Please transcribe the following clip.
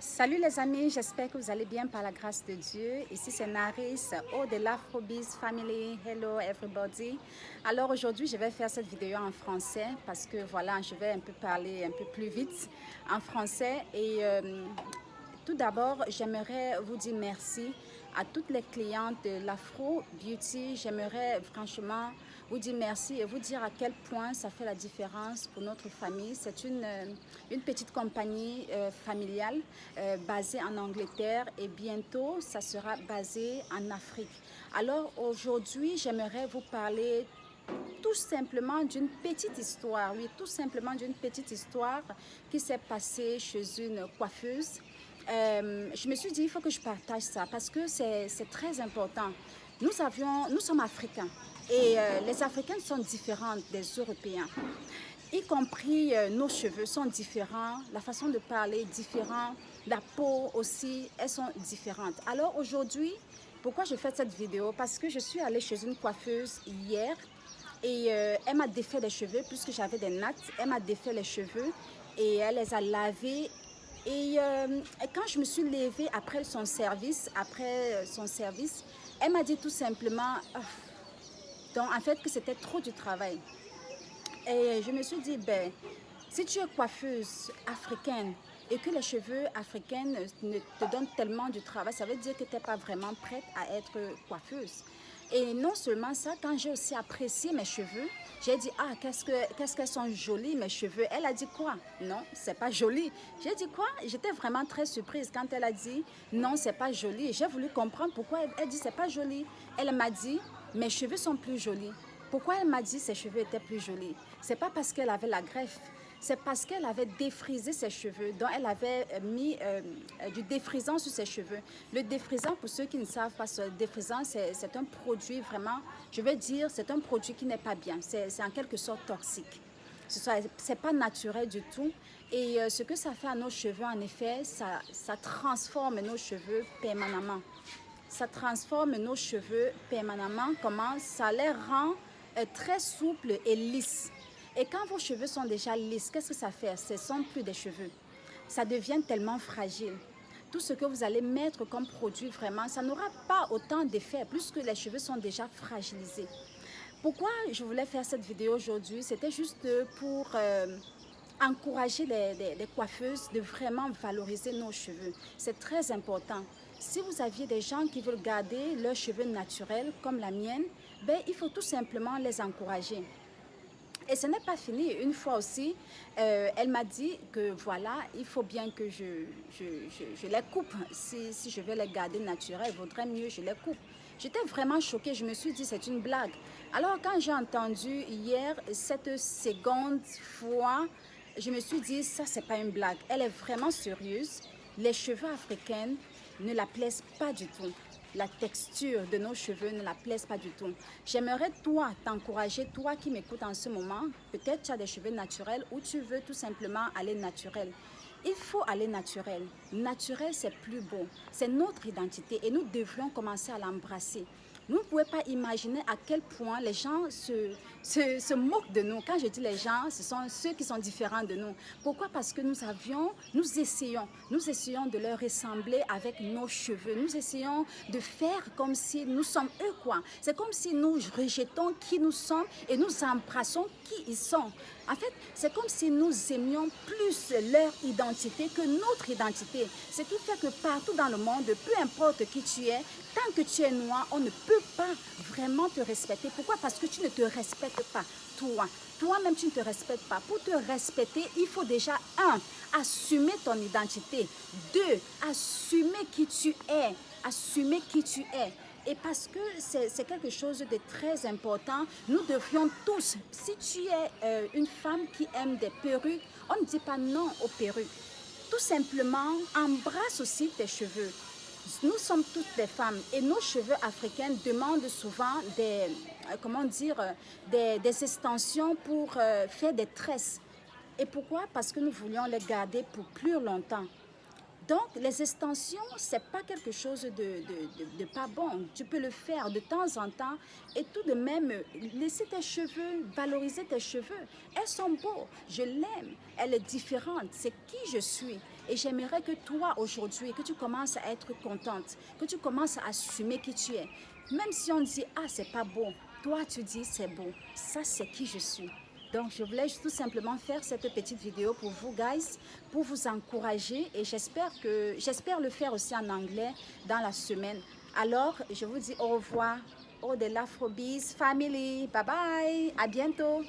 Salut les amis, j'espère que vous allez bien par la grâce de Dieu. Ici c'est Naris, de l'Afrobiz Family. Hello everybody. Alors aujourd'hui je vais faire cette vidéo en français parce que voilà, je vais un peu parler un peu plus vite en français et tout d'abord, j'aimerais vous dire merci à toutes les clientes de l'Afro Beauty. J'aimerais franchement vous dire merci et vous dire à quel point ça fait la différence pour notre famille. C'est une petite compagnie familiale basée en Angleterre et bientôt, ça sera basé en Afrique. Alors aujourd'hui, j'aimerais vous parler tout simplement d'une petite histoire, oui, tout simplement d'une petite histoire qui s'est passée chez une coiffeuse. Je me suis dit, il faut que je partage ça parce que c'est très important. Nous sommes africains et les Africains sont différents des Européens, y compris nos cheveux sont différents, la façon de parler est différente, la peau aussi, elles sont différentes. Alors aujourd'hui, pourquoi je fais cette vidéo? Parce que je suis allée chez une coiffeuse hier et elle m'a défait les cheveux puisque j'avais des nattes. Elle m'a défait les cheveux et elle les a lavés. Et quand je me suis levée après son service, elle m'a dit tout simplement, donc en fait que c'était trop du travail. Et je me suis dit, ben, si tu es coiffeuse africaine et que les cheveux africains ne te donnent tellement du travail, ça veut dire que tu n'es pas vraiment prête à être coiffeuse. Et non seulement ça, quand j'ai aussi apprécié mes cheveux, j'ai dit, ah, qu'est-ce qu'elles sont jolies mes cheveux. Elle a dit quoi? Non, c'est pas joli. J'ai dit quoi? J'étais vraiment très surprise quand elle a dit, non, c'est pas joli. J'ai voulu comprendre pourquoi elle dit, c'est pas joli. Elle m'a dit, mes cheveux sont plus jolis. Pourquoi elle m'a dit que ses cheveux étaient plus jolis? C'est pas parce qu'elle avait la greffe, c'est parce qu'elle avait défrisé ses cheveux, donc elle avait mis du défrisant sur ses cheveux. Le défrisant, pour ceux qui ne savent pas, ce défrisant, c'est un produit vraiment, je veux dire, c'est un produit qui n'est pas bien, c'est en quelque sorte toxique. C'est pas naturel du tout. Et ce que ça fait à nos cheveux, en effet, ça transforme nos cheveux permanemment. Ça transforme nos cheveux permanemment. Comment? Ça les rend très souples et lisses. Et quand vos cheveux sont déjà lisses, qu'est-ce que ça fait? Ce ne sont plus des cheveux. Ça devient tellement fragile. Tout ce que vous allez mettre comme produit, vraiment, ça n'aura pas autant d'effet puisque les cheveux sont déjà fragilisés. Pourquoi je voulais faire cette vidéo aujourd'hui? C'était juste pour encourager les coiffeuses de vraiment valoriser nos cheveux. C'est très important. Si vous aviez des gens qui veulent garder leurs cheveux naturels, comme la mienne, ben, il faut tout simplement les encourager. Et ce n'est pas fini. Une fois aussi, elle m'a dit que voilà, il faut bien que je les coupe. Si je vais les garder naturels, il vaudrait mieux que je les coupe. J'étais vraiment choquée. Je me suis dit, c'est une blague. Alors, quand j'ai entendu hier cette seconde fois, je me suis dit, ça, c'est pas une blague. Elle est vraiment sérieuse. Les cheveux africains ne la plaisent pas du tout. La texture de nos cheveux ne la plaise pas du tout. J'aimerais toi t'encourager, toi qui m'écoutes en ce moment, peut-être tu as des cheveux naturels ou tu veux tout simplement aller naturel. Il faut aller naturel. Naturel, c'est plus beau. C'est notre identité et nous devrions commencer à l'embrasser. Vous ne pouvez pas imaginer à quel point les gens se moquent de nous. Quand je dis les gens, ce sont ceux qui sont différents de nous. Pourquoi? Parce que nous essayons de leur ressembler avec nos cheveux. Nous essayons de faire comme si nous sommes eux, quoi. C'est comme si nous rejetons qui nous sommes et nous embrassons qui ils sont. En fait, c'est comme si nous aimions plus leur identité que notre identité. Ce qui fait que partout dans le monde, peu importe qui tu es, tant que tu es noir, on ne peut pas vraiment te respecter. Pourquoi? Parce que tu ne te respectes pas, toi. Toi-même, tu ne te respectes pas. Pour te respecter, il faut déjà, un, assumer ton identité. Deux, assumer qui tu es. Assumer qui tu es. Et parce que c'est quelque chose de très important, nous devrions tous, si tu es une femme qui aime des perruques, on ne dit pas non aux perruques. Tout simplement, embrasse aussi tes cheveux. Nous sommes toutes des femmes et nos cheveux africains demandent souvent des extensions pour faire des tresses. Et pourquoi? Parce que nous voulions les garder pour plus longtemps. Donc, les extensions, ce n'est pas quelque chose de pas bon. Tu peux le faire de temps en temps et tout de même laisser tes cheveux, valoriser tes cheveux. Elles sont beaux, je l'aime, elle est différente, c'est qui je suis. Et j'aimerais que toi, aujourd'hui, que tu commences à être contente, que tu commences à assumer qui tu es. Même si on dit, ah, c'est pas beau, toi, tu dis, c'est beau. Ça, c'est qui je suis. Donc, je voulais tout simplement faire cette petite vidéo pour vous, guys, pour vous encourager. Et j'espère le faire aussi en anglais dans la semaine. Alors, je vous dis au revoir. Oh, de l'Afrobeats Family. Bye bye. À bientôt.